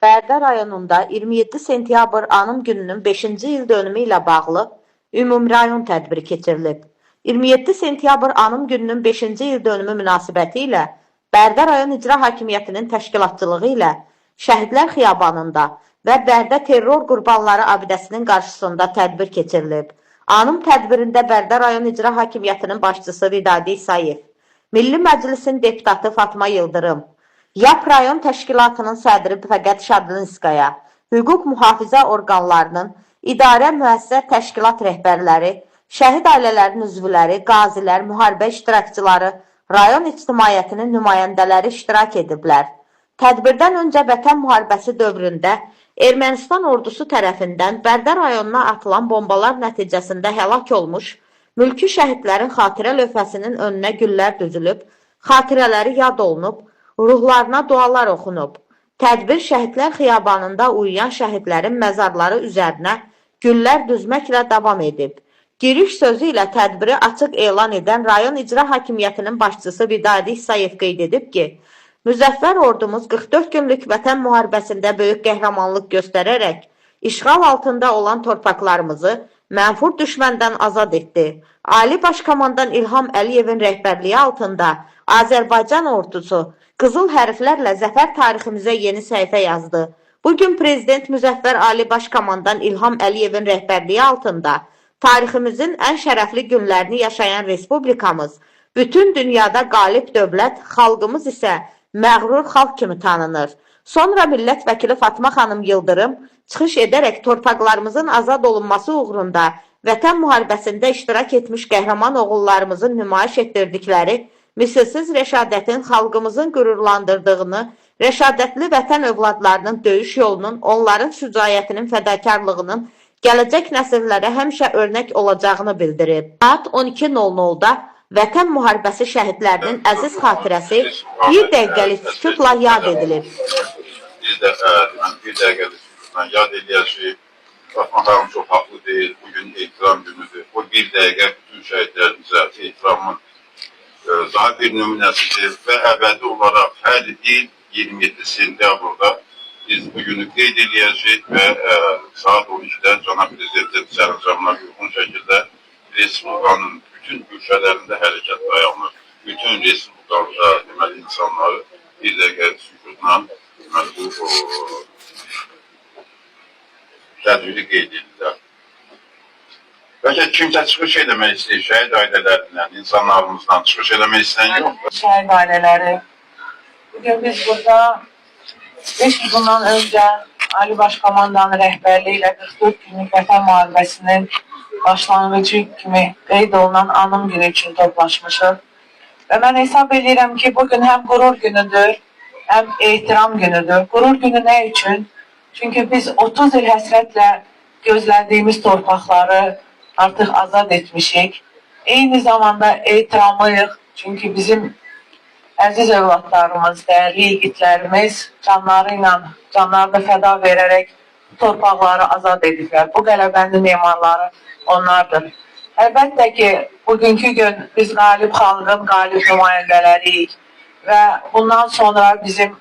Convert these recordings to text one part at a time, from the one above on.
Bərdə rayonunda 27 sentyabr Anım gününün 5-ci il dönümü ilə bağlı ümumrayon tədbiri keçirilib. 27 sentyabr Anım gününün 5-ci il dönümü münasibəti ilə Bərdə rayon İcra Hakimiyyətinin təşkilatçılığı ilə Şəhidlər Xiyabanında və Bərdə terror qurbanları abidəsinin qarşısında tədbir keçirilib. Anım tədbirində Bərdə rayon İcra Hakimiyyətinin başçısı Vidadi İsayev, Milli Məclisin deputatı Fatma Yıldırım, YAP rayon təşkilatının sədri Fəqət Şadlinskaya, hüquq mühafizə orqanlarının, idarə müəssisə təşkilat rəhbərləri, şəhid ailələrinin üzvləri, qazilər, müharibə iştirakçıları, rayon ictimaiyyətinin nümayəndələri iştirak ediblər. Tədbirdən öncə Vətən müharibəsi dövründə Ermənistan ordusu tərəfindən Bərdə rayonuna atılan bombalar nəticəsində həlak olmuş mülki şəhidlərin xatirə lövhəsinin önünə güllər düzülüb, xatirələri yad olunub, ruhlarına dualar oxunub. Tədbir Şəhidlər Xiyabanında uyuyan şəhidlərin məzarları üzərinə güllər düzməklə davam edib. Giriş sözü ilə tədbiri açıq elan edən rayon İcra Hakimiyyətinin başçısı Vidadi İsayev qeyd edib ki, Müzəffər ordumuz 44 günlük vətən müharibəsində böyük qəhrəmanlıq göstərərək işğal altında olan torpaqlarımızı mənfur düşməndən azad etdi. Ali Baş Komandan İlham Əliyevin rəhbərliyi altında Azərbaycan ordusu qızıl hərflərlə zəfər tariximizə yeni səhifə yazdı. Bugün Prezident Müzəffər Ali Baş Komandan İlham Əliyevin rəhbərliyi altında tariximizin ən şərəfli günlərini yaşayan Respublikamız bütün dünyada qalib dövlət, xalqımız isə məğrur xalq kimi tanınır. Sonra millət vəkili Fatma xanım Yıldırım çıxış edərək torpaqlarımızın azad olunması uğrunda vətən müharibəsində iştirak etmiş qəhrəman oğullarımızın nümayiş etdirdikləri misilsiz rəşadətin xalqımızın qürurlandırdığını, rəşadətli vətən övladlarının döyüş yolunun, onların şücaətinin, fədakarlığının gələcək nəsillərə həmişə örnək olacağını bildirib. Saat 12:00-da Vətən müharibəsi şəhidlərinin əziz xatirəsi bir dəqiqəlik sükutla yad edilib. Biz də bir dəqiqəlik sükutla yad edəcəyik. Fatma xanım çox haqlı deyil. Bugün ehtiram günüdür. O bir dəqiqə bütün şəhidlərimizə ehtiramın daha bir nümunəsidir və əbədi olaraq hər il 27 sentyabrda biz bugünü qeyd edəcəyik və saat 12-də Cənab Prezidentin sərəncamına uyğun şəkildə Respublikanın bütün ölkələrində hərəkət dayanır. Bütün Respublikalıda deməli insanları bir dəqiqə sükutla deməli bu tədbiri qeyd edirlər. Bəlkə kimsə çıxış eləmək istəyir, şəhid ailələrindən, insanlarımızdan çıxış eləmək istəyən yoxdur. Şəhid ailələri, bugün biz burada 5 il bundan öncə Ali Baş Komandanın rəhbərliyi ilə 44 günlük vətən müharibəsinin başlanğıcı kimi qeyd olunan anım günü üçün toplaşmışıq. Və mən hesab edirəm ki, bugün həm qürur günüdür, həm ehtiram günüdür. Qürur günü nə üçün? Çünki biz 30 il həsrətlə gözlədiyimiz torpaqları artıq azad etmişik. Eyni zamanda ehtiramlıyıq. Çünki bizim əziz övladlarımız, dəyərli yiğitlərimiz canlarını fəda verərək torpaqları azad ediblər. Bu qələbənin memarları onlardır. Əlbəttə ki, bugünkü gün biz qalib xalqın qalib nümayəndələriyik və bundan sonra bizim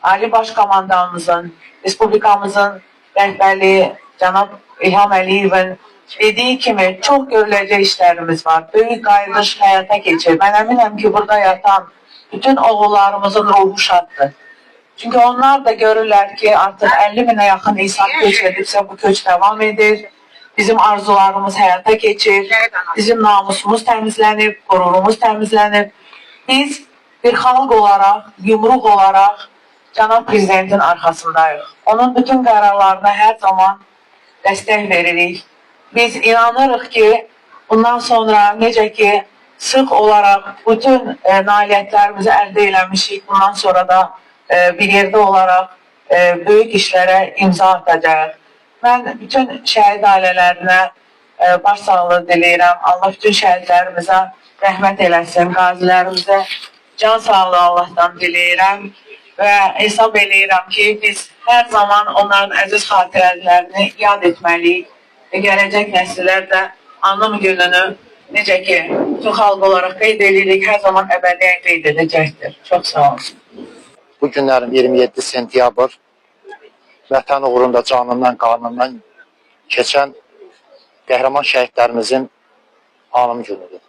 Ali Baş Komandanımızın, Respublikamızın rəhbərliyi Cənab İlham Əliyevin dediyi kimi çox görüləcək işlərimiz var. Böyük qayıdış həyata keçir. Mən əminəm ki, burada yatan bütün oğullarımızın ruhu şaddır. Çünki onlar da görürlər ki, artıq 50.000-ə yaxın insan köç edibsə, bu köç devam edir. Bizim arzularımız həyata keçir. Bizim namusumuz təmizlənib, qürurumuz təmizlənib. Biz bir xalq olaraq, yumruq olaraq Cənab Prezidentin arxasındayıq. Onun bütün qərarlarına hər zaman dəstək veririk. Biz inanırıq ki, bundan sonra necə ki, sıx olaraq bütün nailiyyətlərimizi əldə eləmişik. Bundan sonra da bir yerdə olaraq böyük işlərə imza atacağıq. Mən bütün şəhid ailələrinə başsağlığı diləyirəm. Allah bütün şəhidlərimizə rəhmət eləsin. Qazilərimizə can sağlığı Allahdan diləyirəm. Və hesab eləyirəm ki, biz hər zaman onların əziz xatirələrini yad etməliyik. Və gələcək nəsillər də anım gününü necə ki, bütün xalq olaraq qeyd edirik, hər zaman əbədiyyən qeyd edəcəkdir. Çox sağ olun. Bu günlərin 27 sentyabr vətən uğrunda canından, qanından keçən qəhrəman şəhidlərimizin anım günüdür.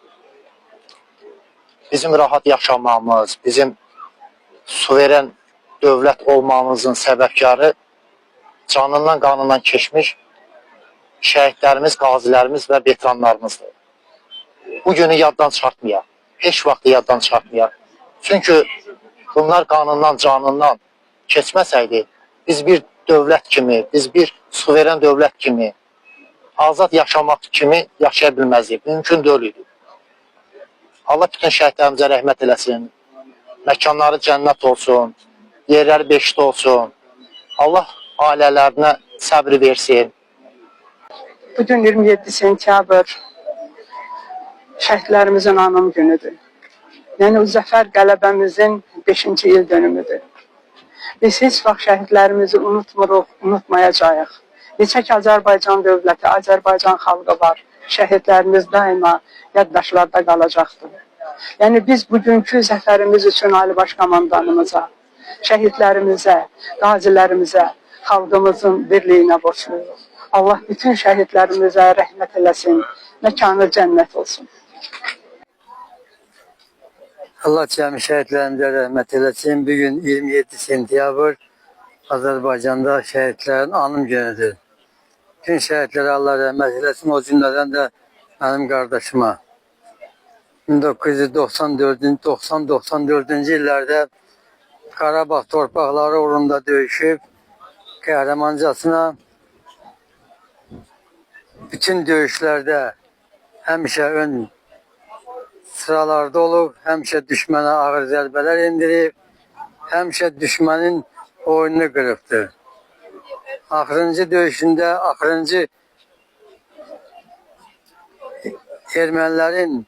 Bizim rahat yaşamamız, bizim suveren dövlət olmamızın səbəbkarı canından, qanından keçmiş şəhidlərimiz, qazilərimiz və veteranlarımızdır. Bu günü yaddan çıxartmayaq, heç vaxt yaddan çıxartmayaq. Çünki bunlar qanından, canından keçməsəydi, biz bir dövlət kimi, biz bir suveren dövlət kimi, azad yaşamaq kimi yaşaya bilməzdik. Mümkün deyil. Allah bütün şəhidlərimizə rəhmət eləsin. Məkanları cənnət olsun, yerləri beşik olsun. Allah ailələrinə səbri versin. Bugün 27 sentyabr şəhidlərimizin anım günüdür. Yəni, o zəfər qələbəmizin 5-ci il dönümüdür. Biz heç vaxt şəhidlərimizi unutmuruq, unutmayacağıq. Neçə ki, Azərbaycan dövləti, Azərbaycan xalqı var. Şəhidlərimiz daima yaddaşlarda qalacaqdır. Yəni, biz bugünkü zəfərimiz üçün Ali Baş Komandanımıza, şəhidlərimizə, qazilərimizə, xalqımızın birliyinə borçluyuq. Allah bütün şəhidlərimizə rəhmət eləsin, məkanı cənnət olsun. Allah cəmi şəhidlərimizə rəhmət eləsin. Bugün 27 sentyabr Azərbaycanda şəhidlərin anım günüdür. Bütün şəhidlərə Allah rəhmət eləsin. O cümlədən də mənim qardaşıma. 1994-94-cü illərdə Qarabağ torpaqları uğrunda döyüşüb, qəhrəmancasına bütün döyüşlərdə həmişə ön sıralarda olub, həmişə düşmənə ağır zərbələr indirib, həmişə düşmənin oyununu qırıbdır. Axırıncı döyüşündə, axırıncı ermənilərin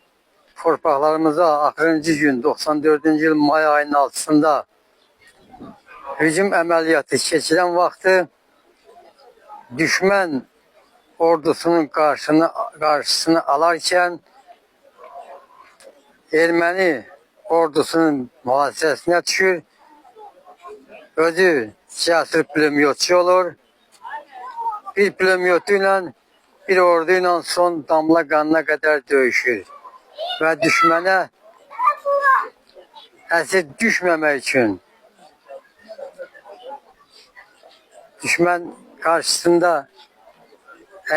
torpaqlarımıza axırıncı gün 94-cü il may ayının 6-sında hücum əməliyyatı keçirən vaxtı düşmən ordusunun qarşısını alarkən erməni ordusunun mühasirəsinə düşür, özü cəsur pulemyotçu olur, bir pulemyotu ilə, bir ordu ilə son damla qanına qədər döyüşür və düşmənə əsir düşməmək üçün, düşmən qarşısında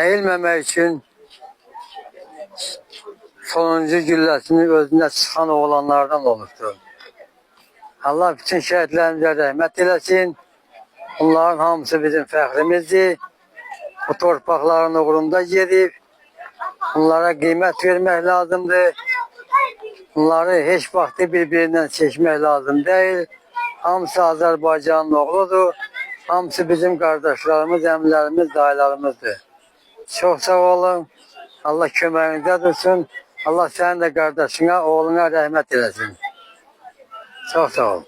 əyilməmək üçün sonuncu gülləsini özünə çıxan oğlanlardan olubdur. Allah bütün şəhidlərimizə rəhmət eləsin. Bunların hamısı bizim fəxrimizdir. Bu torpaqların uğrunda gedib. Bunlara qiymət vermək lazımdır. Bunları heç vaxtı bir-birindən seçmək lazım deyil. Hamısı Azərbaycanın oğludur. Hamısı bizim qardaşlarımız, əmlərimiz, dayılarımızdır. Çox sağ olun. Allah köməyinizdə dursun. Allah sənin də qardaşına, oğluna rəhmət eləsin. Çox sağ ol.